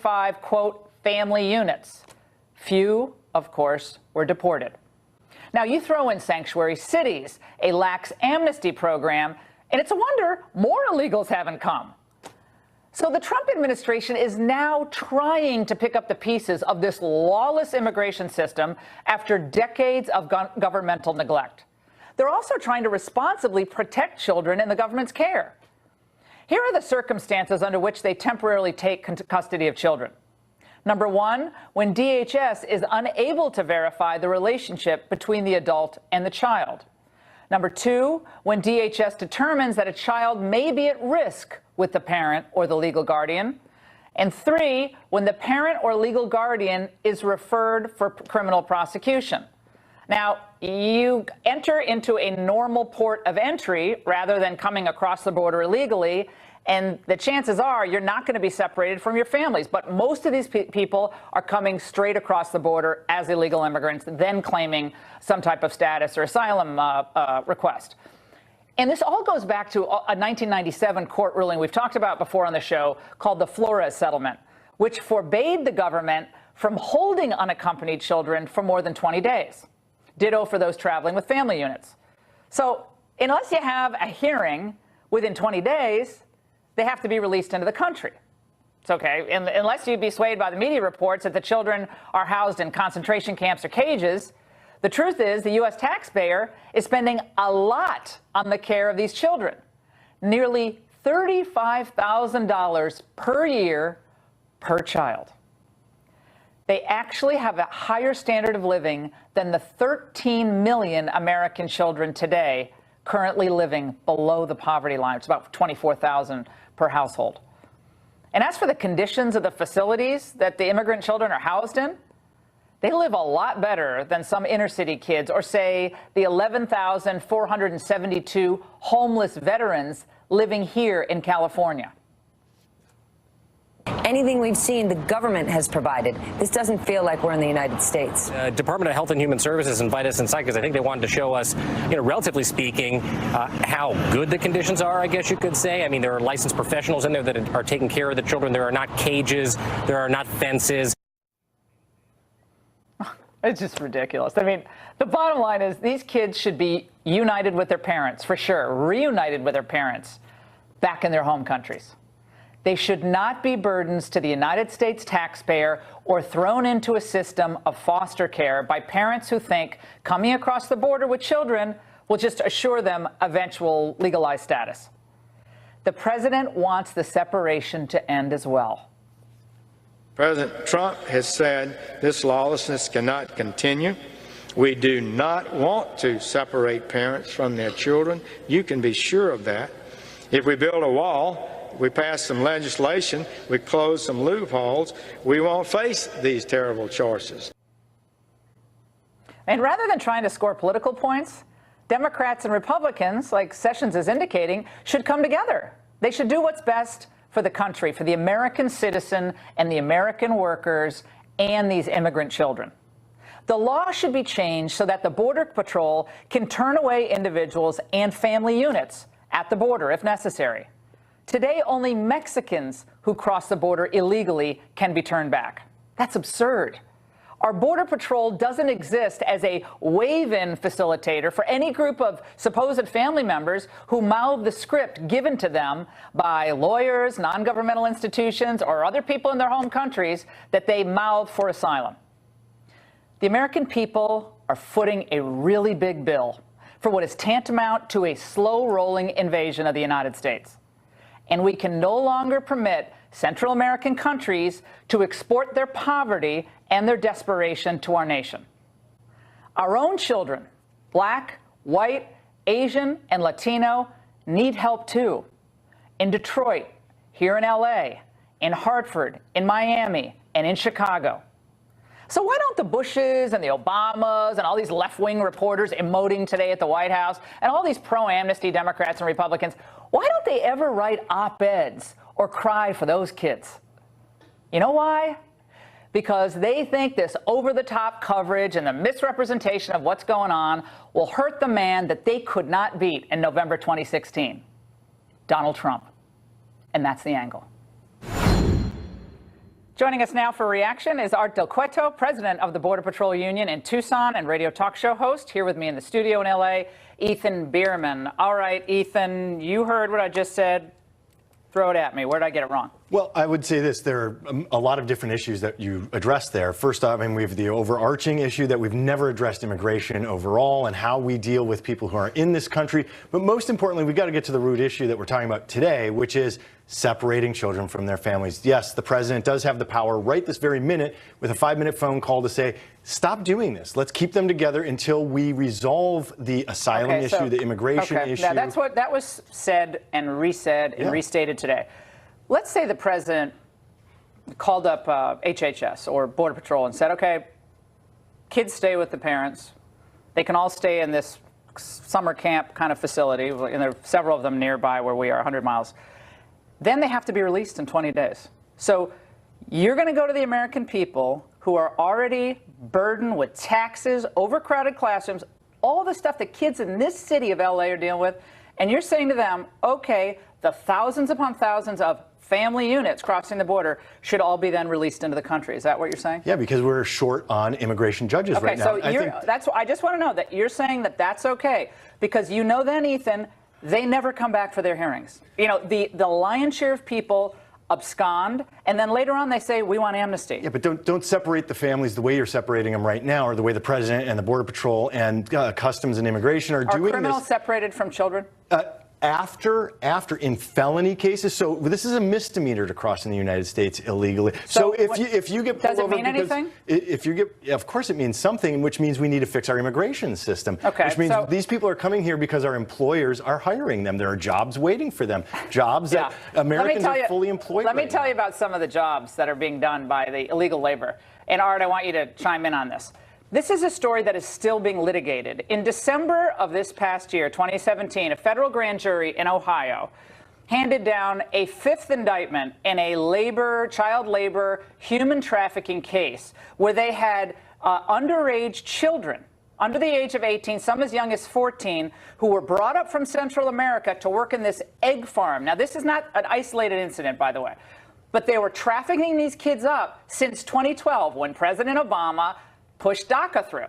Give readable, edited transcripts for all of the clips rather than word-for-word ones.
5, quote, family units. Few, of course, were deported. Now, you throw in sanctuary cities, a lax amnesty program, and it's a wonder more illegals haven't come. So the Trump administration is now trying to pick up the pieces of this lawless immigration system after decades of governmental neglect. They're also trying to responsibly protect children in the government's care. Here are the circumstances under which they temporarily take custody of children. Number one, when DHS is unable to verify the relationship between the adult and the child. Number two, when DHS determines that a child may be at risk with the parent or the legal guardian. And three, when the parent or legal guardian is referred for criminal prosecution. Now, you enter into a normal port of entry rather than coming across the border illegally, and the chances are you're not going to be separated from your families. But most of these people are coming straight across the border as illegal immigrants, then claiming some type of status or asylum request. And this all goes back to a 1997 court ruling we've talked about before on the show called the Flores Settlement, which forbade the government from holding unaccompanied children for more than 20 days. Ditto for those traveling with family units. So unless you have a hearing within 20 days, they have to be released into the country. It's okay, unless you be swayed by the media reports that the children are housed in concentration camps or cages. The truth is the U.S. taxpayer is spending a lot on the care of these children, nearly $35,000 per year per child. They actually have a higher standard of living than the 13 million American children today currently living below the poverty line. It's about 24,000 per household. And as for the conditions of the facilities that the immigrant children are housed in, they live a lot better than some inner city kids, or say the 11,472 homeless veterans living here in California. Anything we've seen the government has provided. This doesn't feel like we're in the United States. Department of Health and Human Services invited us inside because I think they wanted to show us, relatively speaking, how good the conditions are, I guess you could say. I mean, there are licensed professionals in there that are taking care of the children. There are not cages. There are not fences. It's just ridiculous. I mean, the bottom line is these kids should be united with their parents, for sure, reunited with their parents back in their home countries. They should not be burdens to the United States taxpayer or thrown into a system of foster care by parents who think coming across the border with children will just assure them eventual legalized status. The president wants the separation to end as well. President Trump has said this lawlessness cannot continue. We do not want to separate parents from their children. You can be sure of that. If we build a wall, we pass some legislation, we close some loopholes, we won't face these terrible choices. And rather than trying to score political points, Democrats and Republicans, like Sessions is indicating, should come together. They should do what's best for the country, for the American citizen and the American workers and these immigrant children. The law should be changed so that the Border Patrol can turn away individuals and family units at the border if necessary. Today, only Mexicans who cross the border illegally can be turned back. That's absurd. Our Border Patrol doesn't exist as a wave-in facilitator for any group of supposed family members who mouth the script given to them by lawyers, non-governmental institutions, or other people in their home countries that they mouth for asylum. The American people are footing a really big bill for what is tantamount to a slow-rolling invasion of the United States. And we can no longer permit Central American countries to export their poverty and their desperation to our nation. Our own children, Black, white, Asian, and Latino, need help too. In Detroit, here in LA, in Hartford, in Miami, and in Chicago. So why don't the Bushes and the Obamas and all these left-wing reporters emoting today at the White House and all these pro-amnesty Democrats and Republicans, why don't they ever write op-eds or cry for those kids? You know why? Because they think this over-the-top coverage and the misrepresentation of what's going on will hurt the man that they could not beat in November 2016, Donald Trump. And that's the angle. Joining us now for reaction is Art Del Cueto, president of the Border Patrol Union in Tucson and radio talk show host. Here with me in the studio in L.A., Ethan Bierman. All right, Ethan, you heard what I just said. Throw it at me. Where did I get it wrong? Well, I would say this. There are a lot of different issues that you addressed there. First off, we have the overarching issue that we've never addressed immigration overall and how we deal with people who are in this country. But most importantly, we've got to get to the root issue that we're talking about today, which is separating children from their families. Yes, the president does have the power right this very minute with a 5-minute phone call to say, stop doing this. Let's keep them together until we resolve the asylum issue, the immigration issue. Now, that's what that was said and resaid and restated today. Let's say the president called up HHS or Border Patrol and said, okay, kids stay with the parents. They can all stay in this summer camp kind of facility, and there are several of them nearby where we are, 100 miles. Then they have to be released in 20 days. So you're going to go to the American people who are already burdened with taxes, overcrowded classrooms, all the stuff that kids in this city of LA are dealing with, and you're saying to them, okay, the thousands upon thousands of family units crossing the border should all be then released into the country. Is that what you're saying? Yeah, because we're short on immigration judges right now. Okay, so I just want to know that you're saying that that's okay, because you know then, Ethan, they never come back for their hearings. You know, the lion's share of people abscond, and then later on they say, we want amnesty. Yeah, but don't separate the families the way you're separating them right now, or the way the president and the Border Patrol and Customs and Immigration are doing this. Are criminals separated from children? After in felony cases, so this is a misdemeanor to cross in the United States illegally. So if you get pulled over, does it mean anything? If you get, of course it means something, which means we need to fix our immigration system. Okay, which means these people are coming here because our employers are hiring them. There are jobs waiting for them, jobs that Americans are fully employed. Let me tell you about some of the jobs that are being done by the illegal labor. And Art, I want you to chime in on this. This is a story that is still being litigated. In December of this past year, 2017, a federal grand jury in Ohio handed down a 5th indictment in a child labor, human trafficking case where they had underage children under the age of 18, some as young as 14, who were brought up from Central America to work in this egg farm. Now, this is not an isolated incident, by the way, but they were trafficking these kids up since 2012 when President Obama pushed DACA through.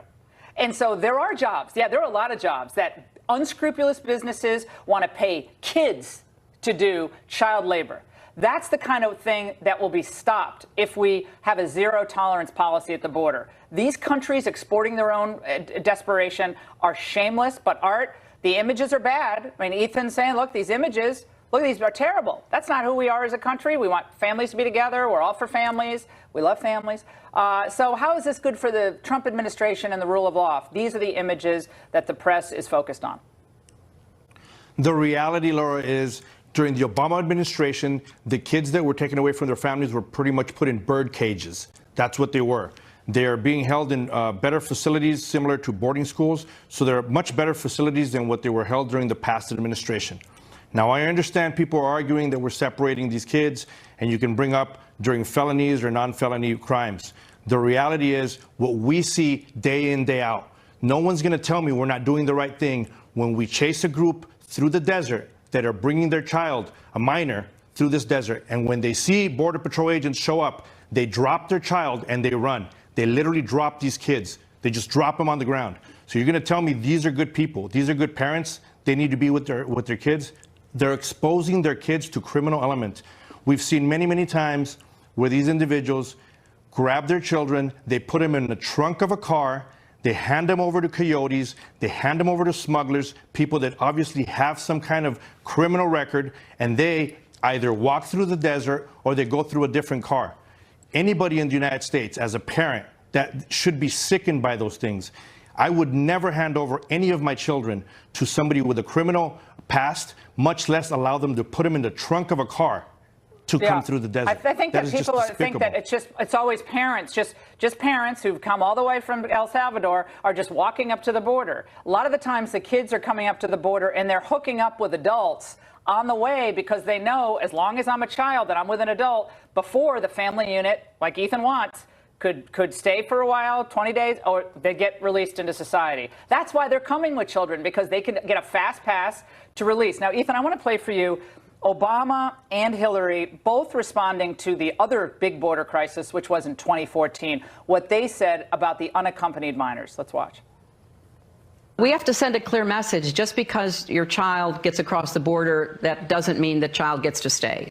And so there are jobs. Yeah, there are a lot of jobs that unscrupulous businesses want to pay kids to do child labor. That's the kind of thing that will be stopped if we have a zero tolerance policy at the border. These countries exporting their own desperation are shameless, but Art, the images are bad. I mean, Ethan's saying, look, these images, look, these are terrible. That's not who we are as a country. We want families to be together. We're all for families. We love families. So how is this good for the Trump administration and the rule of law? These are the images that the press is focused on. The reality, Laura, is during the Obama administration, the kids that were taken away from their families were pretty much put in bird cages. That's what they were. They are being held in better facilities similar to boarding schools. So they're much better facilities than what they were held during the past administration. Now, I understand people are arguing that we're separating these kids and you can bring up during felonies or non-felony crimes. The reality is what we see day in, day out. No one's going to tell me we're not doing the right thing when we chase a group through the desert that are bringing their child, a minor, through this desert. And when they see Border Patrol agents show up, they drop their child and they run. They literally drop these kids. They just drop them on the ground. So you're going to tell me these are good people. These are good parents. They need to be with their kids. They're exposing their kids to criminal elements. We've seen many, many times where these individuals grab their children, they put them in the trunk of a car, they hand them over to coyotes, they hand them over to smugglers, people that obviously have some kind of criminal record, and they either walk through the desert or they go through a different car. Anybody in the United States, as a parent, that should be sickened by those things. I would never hand over any of my children to somebody with a criminal past, much less allow them to put them in the trunk of a car to come through the desert. I think that people think that it's always parents, just parents who've come all the way from El Salvador are just walking up to the border. A lot of the times the kids are coming up to the border and they're hooking up with adults on the way because they know as long as I'm a child that I'm with an adult before the family unit, like Ethan wants, could stay for a while, 20 days, or they get released into society. That's why they're coming with children, because they can get a fast pass to release. Now, Ethan, I want to play for you Obama and Hillary both responding to the other big border crisis, which was in 2014, what they said about the unaccompanied minors. Let's watch. We have to send a clear message. Just because your child gets across the border, that doesn't mean the child gets to stay.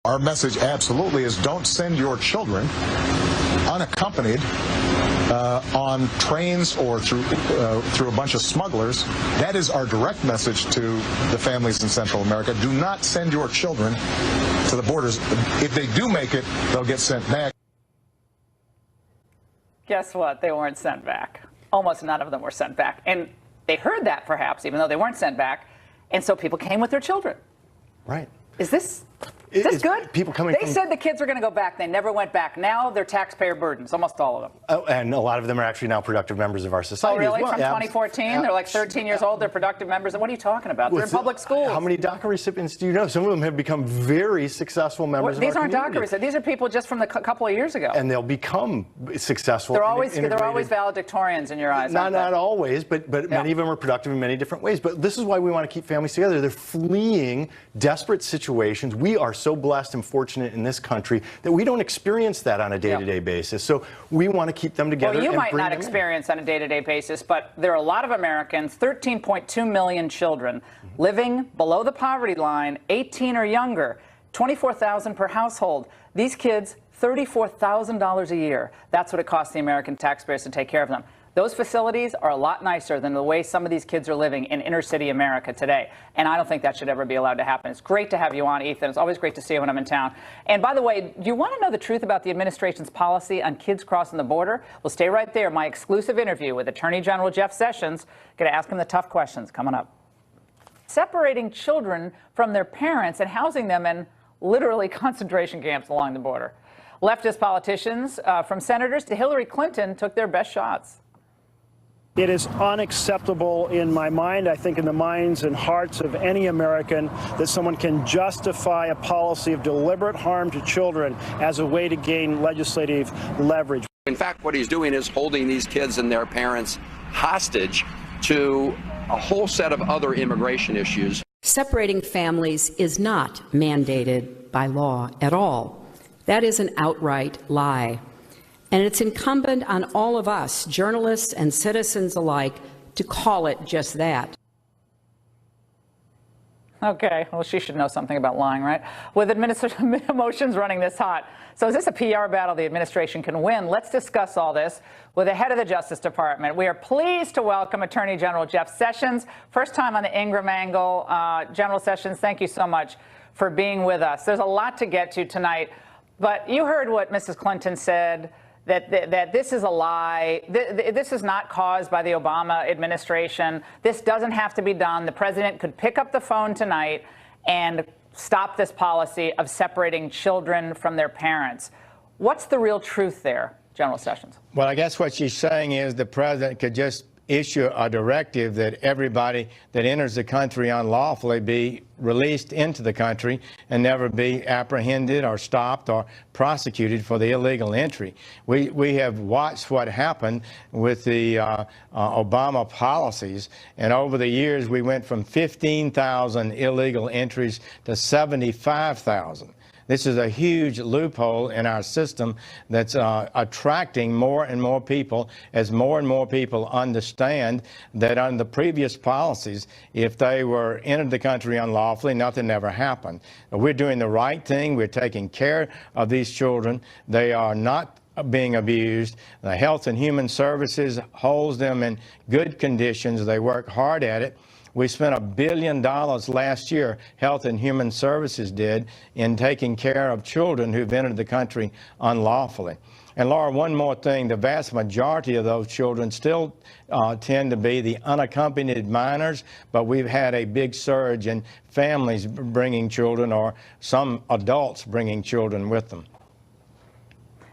Our message absolutely is don't send your children unaccompanied on trains or through a bunch of smugglers. That is our direct message to the families in Central America. Do not send your children to the borders. If they do make it, they'll get sent back. Guess what? They weren't sent back. Almost none of them were sent back. And they heard that, perhaps, even though they weren't sent back. And so people came with their children. Right. Is this good? People coming They said the kids were going to go back. They never went back. Now they're taxpayer burdens, almost all of them. Oh, and a lot of them are actually now productive members of our society. Oh, really? As well. From 2014? They're like 13 years old. They're productive members. What are you talking about? They're in public schools. How many DACA recipients do you know? Some of them have become very successful members of our community. These aren't DACA recipients. These are people just from the couple of years ago. And they'll become successful. They're always valedictorians in your eyes. Not always, but many of them are productive in many different ways. But this is why we want to keep families together. They're fleeing desperate situations. We are so blessed and fortunate in this country that we don't experience that on a day-to-day basis. So we want to keep them together. Well, you might not experience on a day-to-day basis, but there are a lot of Americans, 13.2 million children, living below the poverty line, 18 or younger, 24,000 per household. These kids, $34,000 a year. That's what it costs the American taxpayers to take care of them. Those facilities are a lot nicer than the way some of these kids are living in inner city America today. And I don't think that should ever be allowed to happen. It's great to have you on, Ethan. It's always great to see you when I'm in town. And by the way, do you want to know the truth about the administration's policy on kids crossing the border? Well, stay right there. My exclusive interview with Attorney General Jeff Sessions. Going to ask him the tough questions coming up. Separating children from their parents and housing them in literally concentration camps along the border. Leftist politicians, from senators to Hillary Clinton, took their best shots. It is unacceptable in my mind, I think in the minds and hearts of any American, that someone can justify a policy of deliberate harm to children as a way to gain legislative leverage. In fact, what he's doing is holding these kids and their parents hostage to a whole set of other immigration issues. Separating families is not mandated by law at all. That is an outright lie. And it's incumbent on all of us, journalists and citizens alike, to call it just that. Okay, well, she should know something about lying, right? With emotions running this hot. So is this a PR battle the administration can win? Let's discuss all this with the head of the Justice Department. We are pleased to welcome Attorney General Jeff Sessions. First time on the Ingraham Angle. General Sessions, thank you so much for being with us. There's a lot to get to tonight, but you heard what Mrs. Clinton said, that this is a lie. This is not caused by the Obama administration. This doesn't have to be done. The president could pick up the phone tonight and stop this policy of separating children from their parents. What's the real truth there, General Sessions? Well, I guess what she's saying is the president could just issue a directive that everybody that enters the country unlawfully be released into the country and never be apprehended or stopped or prosecuted for the illegal entry. We have watched what happened with the Obama policies, and over the years we went from 15,000 illegal entries to 75,000. This is a huge loophole in our system that's attracting more and more people as more and more people understand that under the previous policies, if they were entered the country unlawfully, nothing ever happened. We're doing the right thing. We're taking care of these children. They are not being abused. The Health and Human Services holds them in good conditions. They work hard at it. We spent $1 billion last year, Health and Human Services did, in taking care of children who've entered the country unlawfully. And Laura, one more thing, the vast majority of those children still tend to be the unaccompanied minors, but we've had a big surge in families bringing children or some adults bringing children with them.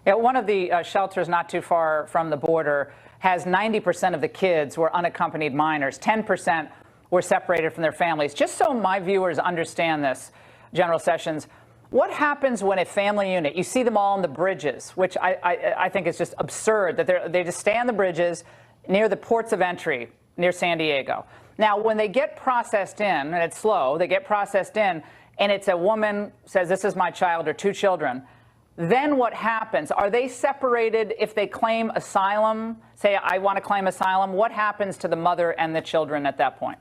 Yeah, one of the shelters not too far from the border has 90% of the kids were unaccompanied minors, 10% were separated from their families. Just so my viewers understand this, General Sessions, what happens when a family unit, you see them all on the bridges, which I think is just absurd, that they just stay on the bridges near the ports of entry near San Diego. Now, when they get processed in, and it's slow, they get processed in, and it's a woman says, this is my child or two children, then what happens? Are they separated if they claim asylum? Say, I want to claim asylum. What happens to the mother and the children at that point?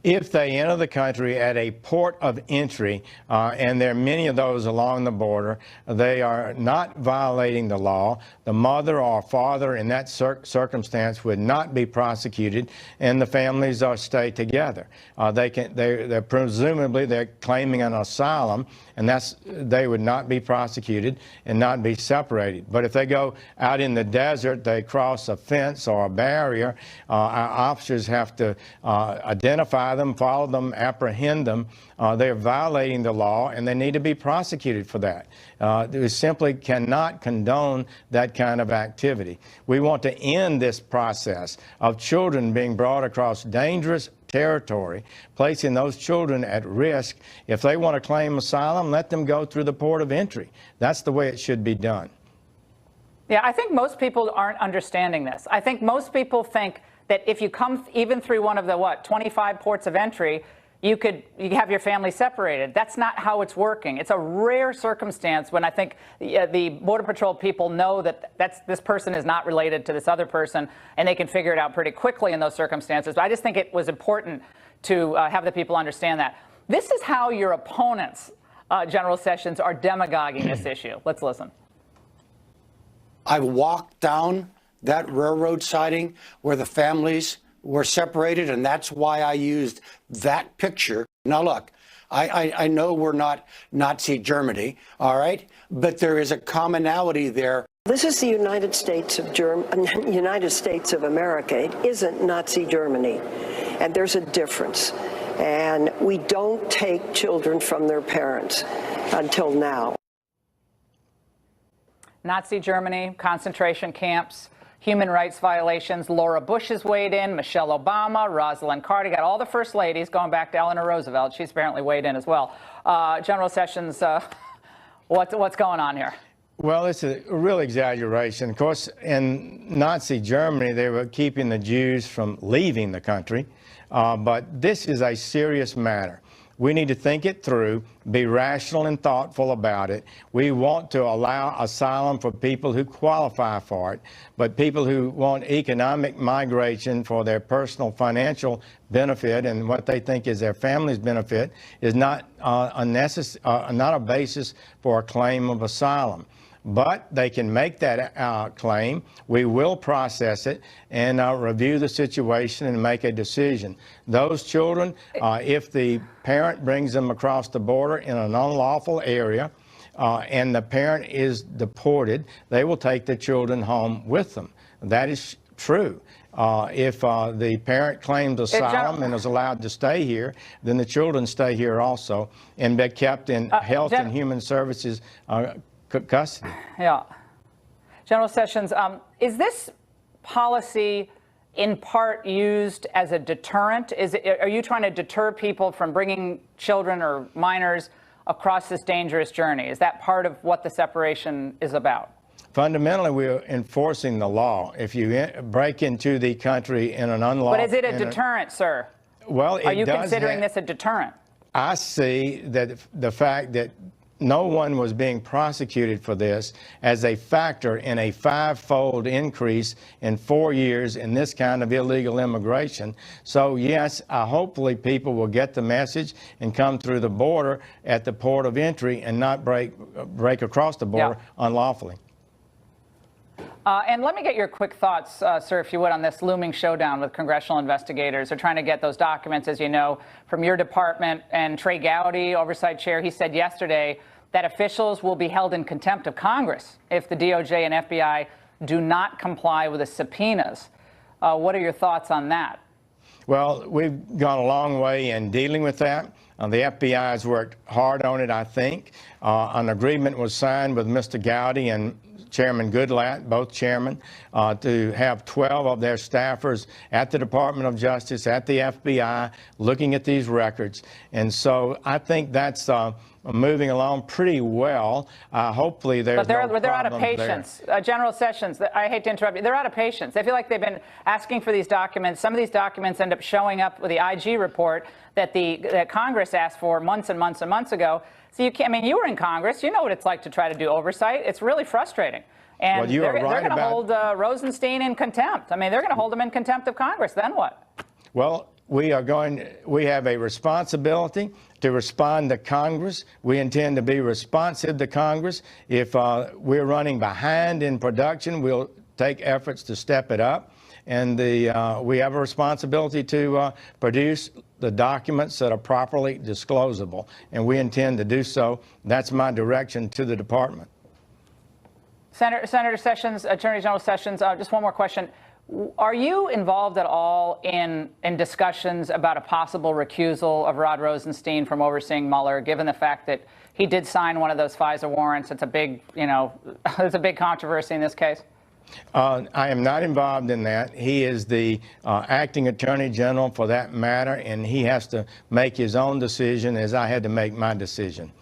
If they enter the country at a port of entry, and there are many of those along the border, they are not violating the law. The mother or father in that circumstance would not be prosecuted, and the families stay together. They're presumably they're claiming an asylum, and they would not be prosecuted and not be separated. But if they go out in the desert, they cross a fence or a barrier, our officers have to identify them, follow them, apprehend them. They're violating the law, and they need to be prosecuted for that. We simply cannot condone that kind of activity. We want to end this process of children being brought across dangerous territory, placing those children at risk. If they want to claim asylum, let them go through the port of entry. That's the way it should be done. Yeah, I think most people aren't understanding this. I think most people think that if you come even through one of the, 25 ports of entry, you have your family separated. That's not how it's working. It's a rare circumstance when I think the Border Patrol people know that this person is not related to this other person, and they can figure it out pretty quickly in those circumstances. But I just think it was important to have the people understand that. This is how your opponents, General Sessions, are demagoguing this issue. Let's listen. I walked down that railroad siding where the families were separated, and that's why I used that picture. Now look, I know we're not Nazi Germany, all right, but there is a commonality there. This is the United States of America. It isn't Nazi Germany, and there's a difference. And we don't take children from their parents until now. Nazi Germany, concentration camps, human rights violations. Laura Bush has weighed in, Michelle Obama, Rosalind Carter, got all the first ladies going back to Eleanor Roosevelt. She's apparently weighed in as well. General Sessions, what's going on here? Well, it's a real exaggeration. Of course, in Nazi Germany, they were keeping the Jews from leaving the country. But this is a serious matter. We need to think it through, be rational and thoughtful about it. We want to allow asylum for people who qualify for it, but people who want economic migration for their personal financial benefit and what they think is their family's benefit is not a basis for a claim of asylum. But they can make that claim. We will process it and review the situation and make a decision. Those children, if the parent brings them across the border in an unlawful area and the parent is deported, they will take the children home with them. That is true. If the parent claims asylum and is allowed to stay here, then the children stay here also and be kept in Health and Human Services custody. Yeah. General Sessions, is this policy in part used as a deterrent? Are you trying to deter people from bringing children or minors across this dangerous journey? Is that part of what the separation is about? Fundamentally, we're enforcing the law. If you break into the country in an unlawful... But is it a deterrent, sir? Well, are you considering this a deterrent? I see that the fact that no one was being prosecuted for this as a factor in a 5-fold increase in 4 years in this kind of illegal immigration. So yes, hopefully people will get the message and come through the border at the port of entry and not break across the border unlawfully. And let me get your quick thoughts, sir, if you would, on this looming showdown with congressional investigators. They're trying to get those documents, as you know, from your department. And Trey Gowdy, oversight chair, he said yesterday that officials will be held in contempt of Congress if the DOJ and FBI do not comply with the subpoenas. What are your thoughts on that? Well, we've gone a long way in dealing with that. The FBI has worked hard on it, I think. An agreement was signed with Mr. Gowdy and Chairman Goodlatte, both chairmen, to have 12 of their staffers at the Department of Justice, at the FBI, looking at these records. And so I think that's moving along pretty well. Hopefully there's But they're out of problems patience. General Sessions, I hate to interrupt you, they're out of patience. They feel like they've been asking for these documents. Some of these documents end up showing up with the IG report that Congress asked for months and months and months ago. So you can't, I mean, you were in Congress. You know what it's like to try to do oversight. It's really frustrating. And Well, they're going to hold Rosenstein in contempt. I mean, they're going to hold him in contempt of Congress. Then what? Well, we have a responsibility to respond to Congress. We intend to be responsive to Congress. If we're running behind in production, we'll take efforts to step it up. And we have a responsibility to produce the documents that are properly disclosable, and we intend to do so. That's my direction to the department. Senator Sessions, Attorney General Sessions, just one more question. Are you involved at all in discussions about a possible recusal of Rod Rosenstein from overseeing Mueller, given the fact that he did sign one of those FISA warrants? It's a big, there's a big controversy in this case. I am not involved in that. He is the acting Attorney General for that matter, and he has to make his own decision as I had to make my decision.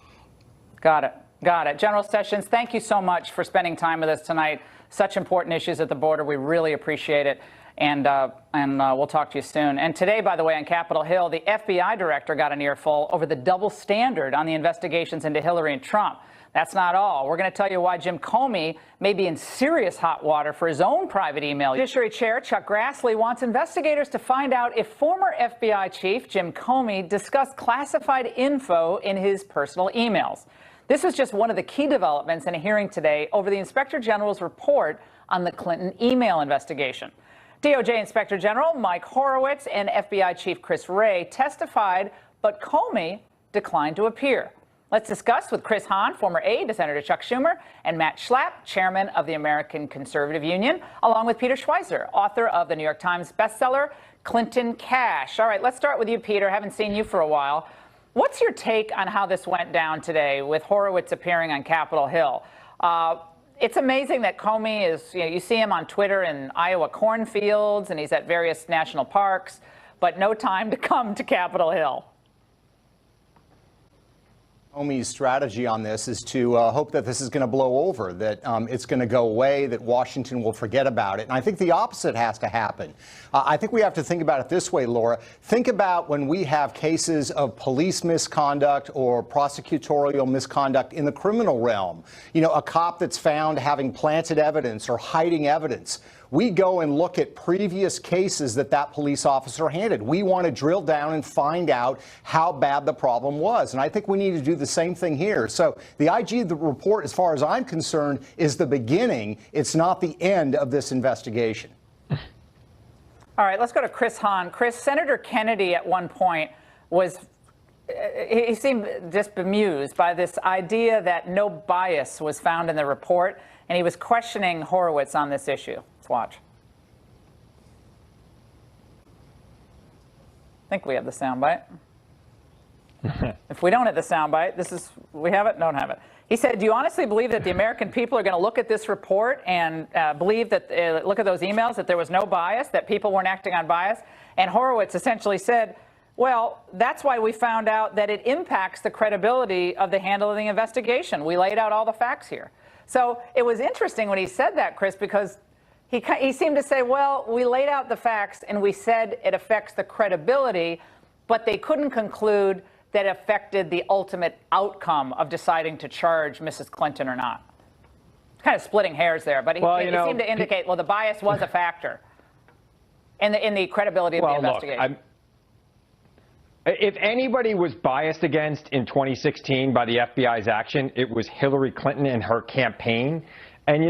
Got it. Got it. General Sessions, thank you so much for spending time with us tonight. Such important issues at the border. We really appreciate it. And we'll talk to you soon. And today, by the way, on Capitol Hill, the FBI director got an earful over the double standard on the investigations into Hillary and Trump. That's not all. We're going to tell you why Jim Comey may be in serious hot water for his own private email. Judiciary Chair Chuck Grassley wants investigators to find out if former FBI Chief Jim Comey discussed classified info in his personal emails. This was just one of the key developments in a hearing today over the Inspector General's report on the Clinton email investigation. DOJ Inspector General Mike Horowitz and FBI Chief Chris Wray testified, but Comey declined to appear. Let's discuss with Chris Hahn, former aide to Senator Chuck Schumer, and Matt Schlapp, chairman of the American Conservative Union, along with Peter Schweizer, author of the New York Times bestseller, Clinton Cash. All right, let's start with you, Peter. Haven't seen you for a while. What's your take on how this went down today with Horowitz appearing on Capitol Hill? It's amazing that Comey is, you see him on Twitter in Iowa cornfields, and he's at various national parks, but no time to come to Capitol Hill. Comey's strategy on this is to hope that this is going to blow over, that it's going to go away, that Washington will forget about it. And I think the opposite has to happen. I think we have to think about it this way, Laura. Think about when we have cases of police misconduct or prosecutorial misconduct in the criminal realm. A cop that's found having planted evidence or hiding evidence. We go and look at previous cases that police officer handled. We want to drill down and find out how bad the problem was. And I think we need to do the same thing here. So the IG report, as far as I'm concerned, is the beginning. It's not the end of this investigation. All right, let's go to Chris Hahn. Chris, Senator Kennedy at one point he seemed just bemused by this idea that no bias was found in the report, and he was questioning Horowitz on this issue. Let's watch. I think we have the soundbite. If we don't have the soundbite, we have it, don't have it. He said, do you honestly believe that the American people are going to look at this report and believe that, look at those emails, that there was no bias, that people weren't acting on bias? And Horowitz essentially said, well, that's why we found out that it impacts the credibility of the handle of the investigation. We laid out all the facts here. So it was interesting when he said that, Chris, because he seemed to say, well, we laid out the facts and we said it affects the credibility, but they couldn't conclude that it affected the ultimate outcome of deciding to charge Mrs. Clinton or not. It's kind of splitting hairs there, but he seemed to indicate, well, the bias was a factor in the credibility of the investigation. Look, if anybody was biased against in 2016 by the FBI's action, it was Hillary Clinton and her campaign. And,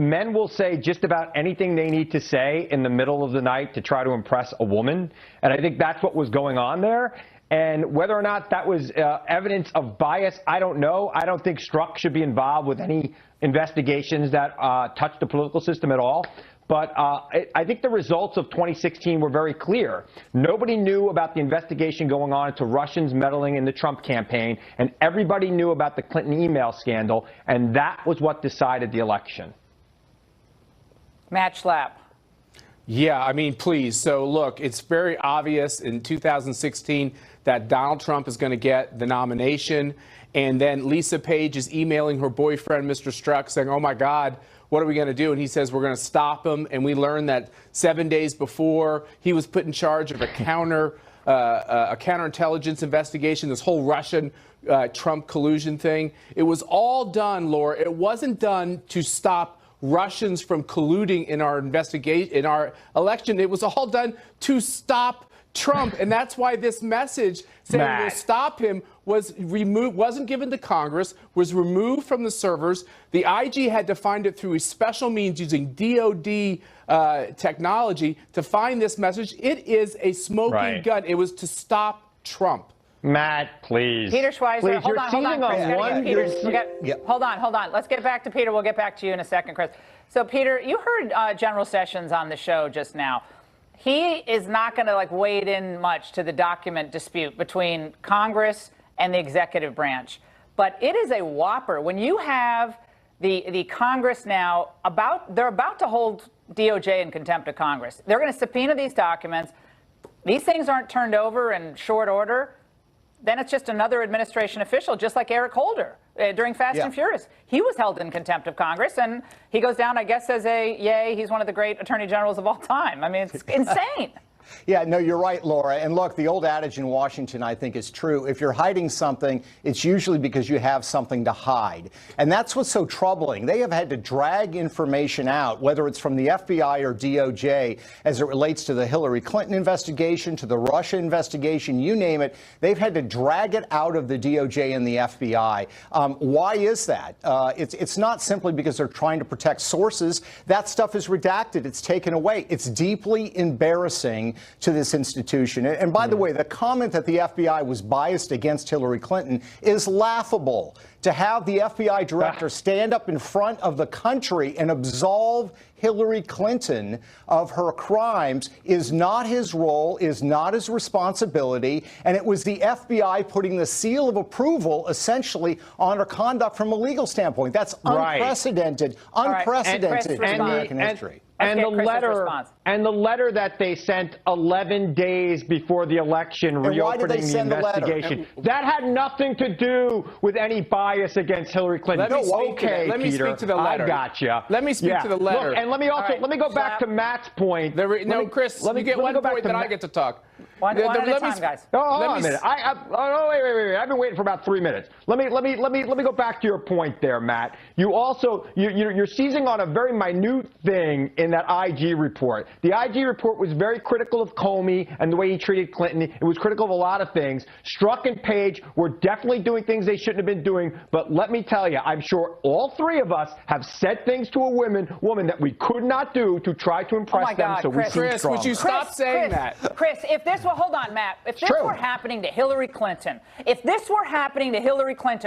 men will say just about anything they need to say in the middle of the night to try to impress a woman. And I think that's what was going on there. And whether or not that was evidence of bias, I don't know. I don't think Strzok should be involved with any investigations that touch the political system at all. But I think the results of 2016 were very clear. Nobody knew about the investigation going on into Russians meddling in the Trump campaign, and everybody knew about the Clinton email scandal, and that was what decided the election. Matt Schlapp. Yeah, I mean, please. So look, it's very obvious in 2016 that Donald Trump is going to get the nomination. And then Lisa Page is emailing her boyfriend, Mr. Strzok, saying, oh, my God, what are we going to do? And he says, we're going to stop him. And we learned that 7 days before he was put in charge of a counterintelligence investigation, this whole Russian Trump collusion thing. It was all done, Laura. It wasn't done to stop Russians from colluding in our investigation, in our election. It was all done to stop Trump. And that's why this message saying we'll stop him was removed, wasn't given to Congress, was removed from the servers. The IG had to find it through special means using DOD technology to find this message. It is a smoking gun. It was to stop Trump. Matt, please. Peter Schweizer, please, hold on, Chris. Hold on. Let's get back to Peter. We'll get back to you in a second, Chris. So, Peter, you heard General Sessions on the show just now. He is not going to wade in much to the document dispute between Congress and the executive branch. But it is a whopper. When you have the Congress now they're about to hold DOJ in contempt of Congress. They're going to subpoena these documents. These things aren't turned over in short order. Then it's just another administration official, just like Eric Holder during Fast and Furious. He was held in contempt of Congress, and he goes down, I guess, as he's one of the great attorney generals of all time. I mean, it's insane. Yeah, no, you're right, Laura. And look, the old adage in Washington, I think, is true. If you're hiding something, it's usually because you have something to hide. And that's what's so troubling. They have had to drag information out, whether it's from the FBI or DOJ, as it relates to the Hillary Clinton investigation, to the Russia investigation, you name it. They've had to drag it out of the DOJ and the FBI. Why is that? It's not simply because they're trying to protect sources. That stuff is redacted. It's taken away. It's deeply embarrassing to this institution. And by the way, the comment that the FBI was biased against Hillary Clinton is laughable. To have the FBI director stand up in front of the country and absolve Hillary Clinton of her crimes is not his role, is not his responsibility, and it was the FBI putting the seal of approval essentially on her conduct from a legal standpoint. That's unprecedented, unprecedented in American history. And the letter that they sent 11 days before the election reopening the investigation. That had nothing to do with any bias against Hillary Clinton. Let me speak to the letter. I gotcha. Let me speak to the letter. Look, and let me also let me go back to Matt's point. Chris, let me get one point, then I get to talk. One at a time, guys. Oh, hold on a minute. Wait. I've been waiting for about 3 minutes. Let me go back to your point there, Matt. You're seizing on a very minute thing in that IG report. The IG report was very critical of Comey and the way he treated Clinton. It was critical of a lot of things. Strzok and Page were definitely doing things they shouldn't have been doing. But let me tell you, I'm sure all three of us have said things to a woman that we could not do to try to impress them. So we seem stronger. Would you stop saying that? Chris, if this were, hold on, Matt. If this were happening to Hillary Clinton,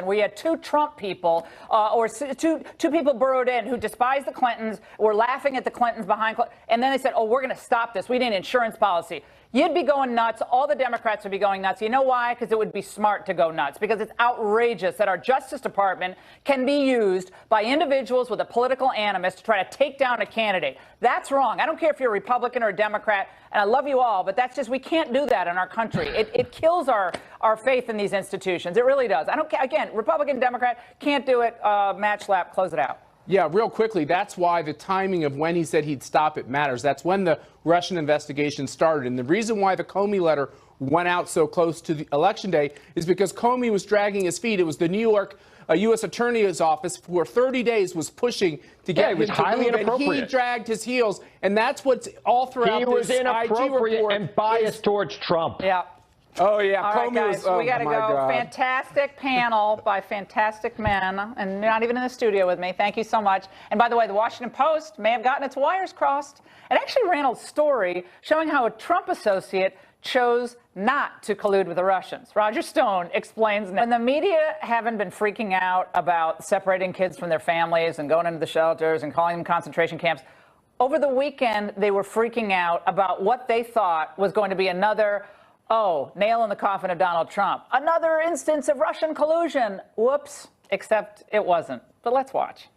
where you had two Trump people or two people burrowed in who despised the Clintons, were laughing at the Clintons behind, and then they said, oh, we're going to stop this. We need an insurance policy. You'd be going nuts. All the Democrats would be going nuts. You know why? Because it would be smart to go nuts. Because it's outrageous that our Justice Department can be used by individuals with a political animus to try to take down a candidate. That's wrong. I don't care if you're a Republican or a Democrat, and I love you all, but that's just, we can't do that in our country. It kills our faith in these institutions. It really does. I don't care. Again, Republican, Democrat, can't do it. Match lap, close it out. Yeah, real quickly, that's why the timing of when he said he'd stop it matters. That's when the Russian investigation started. And the reason why the Comey letter went out so close to the election day is because Comey was dragging his feet. It was the New York U.S. Attorney's Office for 30 days was pushing to get him to move, and he dragged his heels. And that's what's all throughout this IG report. He was inappropriate and biased towards Trump. Yeah. Oh, yeah. All right, guys, we got to go. God. Fantastic panel by fantastic men, and not even in the studio with me. Thank you so much. And by the way, the Washington Post may have gotten its wires crossed. It actually ran a story showing how a Trump associate chose not to collude with the Russians. Roger Stone explains. When the media haven't been freaking out about separating kids from their families and going into the shelters and calling them concentration camps, over the weekend they were freaking out about what they thought was going to be another nail in the coffin of Donald Trump. Another instance of Russian collusion. Whoops. Except it wasn't. But let's watch.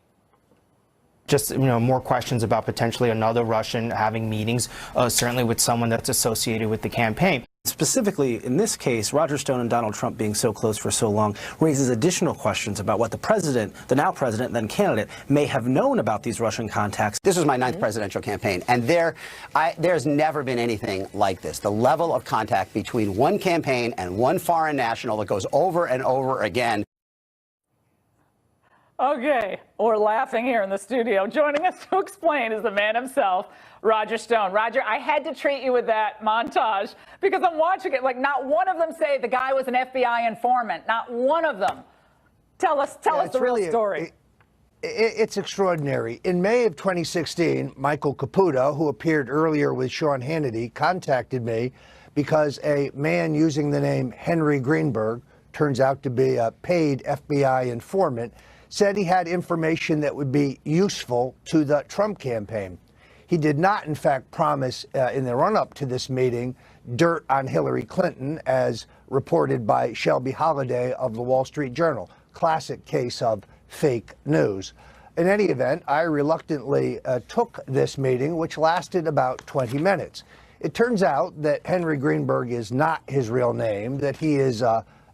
just more questions about potentially another Russian having meetings, certainly with someone that's associated with the campaign. Specifically, in this case, Roger Stone and Donald Trump being so close for so long raises additional questions about what the president, the now president, then candidate, may have known about these Russian contacts. This was my 9th presidential campaign, and there's never been anything like this. The level of contact between one campaign and one foreign national that goes over and over again. Okay, we're laughing here in the studio. Joining us to explain is the man himself, Roger Stone. Roger, I had to treat you with that montage because I'm watching it. Like, not one of them say the guy was an FBI informant. Not one of them. Tell us the real story. It's extraordinary. In May of 2016, Michael Caputo, who appeared earlier with Sean Hannity, contacted me because a man using the name Henry Greenberg, turns out to be a paid FBI informant, said he had information that would be useful to the Trump campaign. He did not, in fact, promise in the run-up to this meeting dirt on Hillary Clinton, as reported by Shelby Holliday of the Wall Street Journal. Classic case of fake news. In any event, I reluctantly took this meeting, which lasted about 20 minutes. It turns out that Henry Greenberg is not his real name, that he is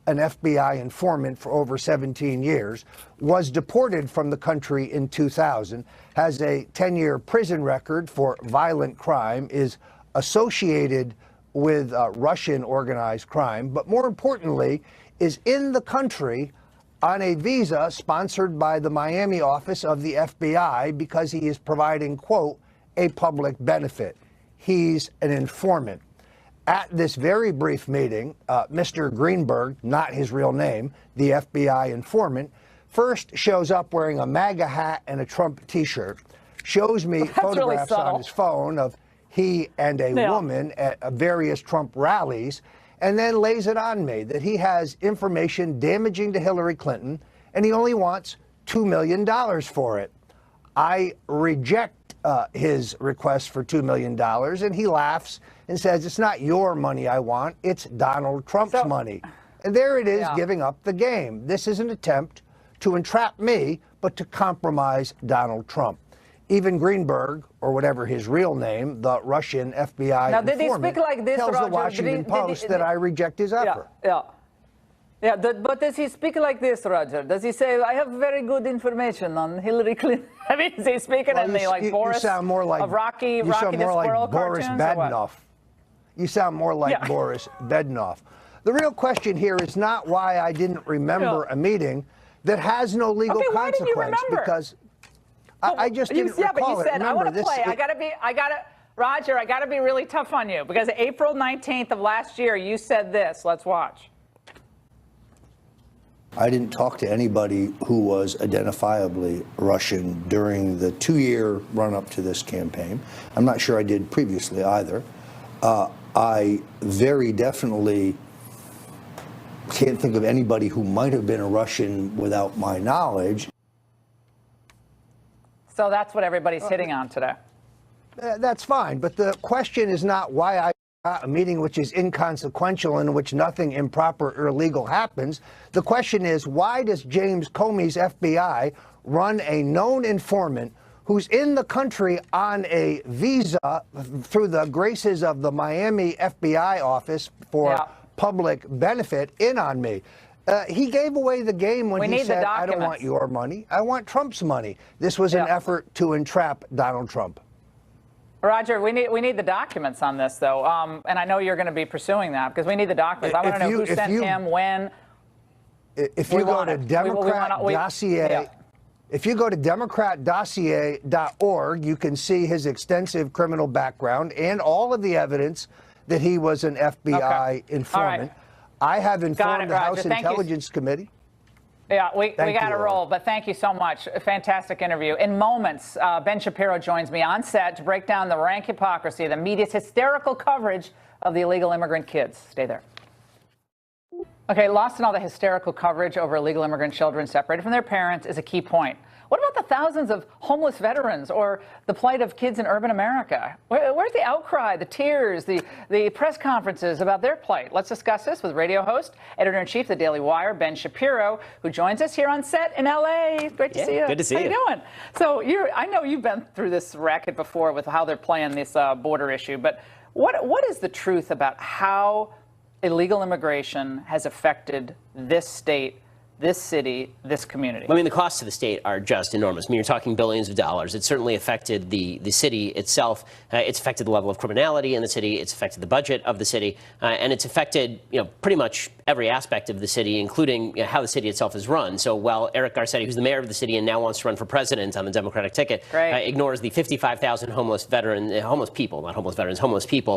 an FBI informant for over 17 years, was deported from the country in 2000, has a 10-year prison record for violent crime, is associated with Russian organized crime, but more importantly, is in the country on a visa sponsored by the Miami office of the FBI because he is providing, quote, a public benefit. He's an informant. At this very brief meeting, Mr. Greenberg, not his real name, the FBI informant, first shows up wearing a MAGA hat and a Trump T-shirt, shows me photographs on his phone of he and a woman at various Trump rallies, and then lays it on me that he has information damaging to Hillary Clinton, and he only wants $2 million for it. I reject his request for $2 million, and he laughs and says, it's not your money I want, it's Donald Trump's money. And there it is, giving up the game. This is an attempt to entrap me, but to compromise Donald Trump. Even Greenberg, or whatever his real name, the Russian FBI now, did informant, he speak like this, tells Roger? the Washington Post that I reject his offer. But does he speak like this, Roger? Does he say, I have very good information on Hillary Clinton? I mean, is he speaking in the, like, Boris, you sound more like, of Rocky you sound the more Squirrel like Boris cartoons, Badenoff. You sound more like Boris Badenoff. The real question here is not why I didn't remember a meeting that has no legal consequence, because I just didn't recall but you it. said, I want to play. Roger, I got to be really tough on you, because April 19th of last year, you said this. Let's watch. I didn't talk to anybody who was identifiably Russian during the 2-year run-up to this campaign. I'm not sure I did previously either. I very definitely can't think of anybody who might have been a Russian without my knowledge. So that's what everybody's hitting on today. That's fine, but the question is not why I got a meeting which is inconsequential and in which nothing improper or illegal happens. The question is, why does James Comey's FBI run a known informant who's in the country on a visa through the graces of the Miami FBI office for public benefit in on me? He gave away the game when he said, I don't want your money, I want Trump's money. This was an effort to entrap Donald Trump. Roger, we need the documents on this, though, and I know you're going to be pursuing that, because we need the documents. I want to know who sent him, when. If you go to Democrat Dossier, if you go to democratdossier.org, you can see his extensive criminal background and all of the evidence that he was an FBI informant. I have informed the House Intelligence Committee. Yeah, we got to roll, but thank you so much. A fantastic interview. In moments, Ben Shapiro joins me on set to break down the rank hypocrisy of the media's hysterical coverage of the illegal immigrant kids. Stay there. Okay, lost in all the hysterical coverage over illegal immigrant children separated from their parents is a key point. What about the thousands of homeless veterans or the plight of kids in urban America? Where's the outcry, the tears, the press conferences about their plight? Let's discuss this with radio host, editor-in-chief of the Daily Wire, Ben Shapiro, who joins us here on set in L.A. Great to see you. Good to see you. How you doing? So I know you've been through this racket before with how they're playing this border issue, but what is the truth about how illegal immigration has affected this state, this city, this community? I mean, the costs to the state are just enormous. I mean, you're talking billions of dollars. It certainly affected the city itself. It's affected the level of criminality in the city. It's affected the budget of the city. And it's affected, pretty much every aspect of the city, including how the city itself is run. So while Eric Garcetti, who's the mayor of the city and now wants to run for president on the Democratic ticket, ignores the 55,000 homeless people,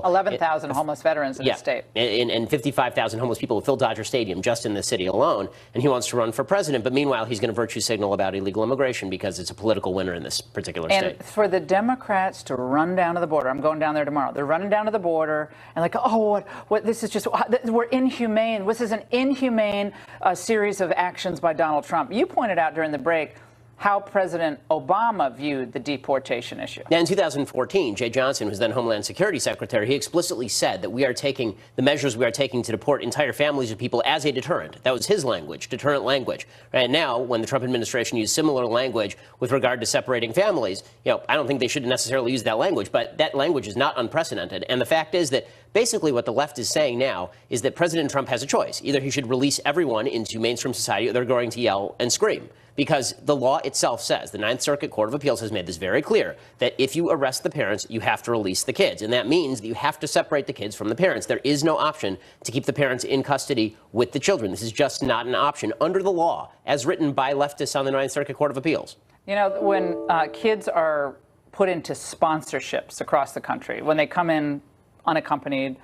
11,000 homeless veterans in the state. And 55,000 homeless people who fill Dodger Stadium just in the city alone. And he wants to run for president, but meanwhile he's going to virtue signal about illegal immigration because it's a political winner in this particular state. And for the Democrats to run down to the border, I'm going down there tomorrow, they're running down to the border and like, oh, what this is just, we're inhumane. This is an inhumane series of actions by Donald Trump. You pointed out during the break how President Obama viewed the deportation issue. Now, in 2014, Jay Johnson, who was then Homeland Security Secretary, he explicitly said that we are taking the measures we are taking to deport entire families of people as a deterrent. That was his language, deterrent language. And now, when the Trump administration used similar language with regard to separating families, I don't think they should necessarily use that language, but that language is not unprecedented. And the fact is that basically what the left is saying now is that President Trump has a choice. Either he should release everyone into mainstream society or they're going to yell and scream. Because the law itself says, the Ninth Circuit Court of Appeals has made this very clear, that if you arrest the parents, you have to release the kids. And that means that you have to separate the kids from the parents. There is no option to keep the parents in custody with the children. This is just not an option under the law, as written by leftists on the Ninth Circuit Court of Appeals. When kids are put into sponsorships across the country, when they come in unaccompanied,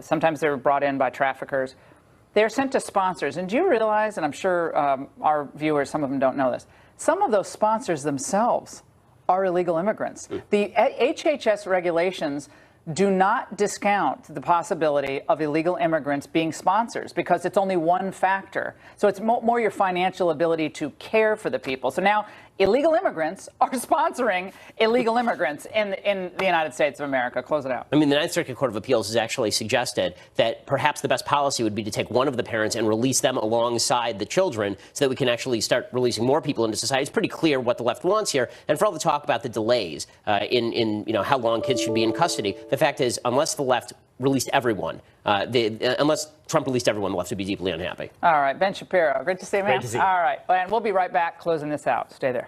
sometimes they're brought in by traffickers, they're sent to sponsors. And do you realize, and I'm sure our viewers, some of them don't know this, some of those sponsors themselves are illegal immigrants. The HHS regulations do not discount the possibility of illegal immigrants being sponsors because it's only one factor. So it's more your financial ability to care for the people. So now illegal immigrants are sponsoring illegal immigrants in the United States of America. Close it out. I mean, the Ninth Circuit Court of Appeals has actually suggested that perhaps the best policy would be to take one of the parents and release them alongside the children so that we can actually start releasing more people into society. It's pretty clear what the left wants here. And for all the talk about the delays in how long kids should be in custody, the fact is, unless the left released everyone, unless Trump released everyone, the left would be deeply unhappy. All right, Ben Shapiro, great to see you, man. Great to see you. All right, and we'll be right back closing this out. Stay there.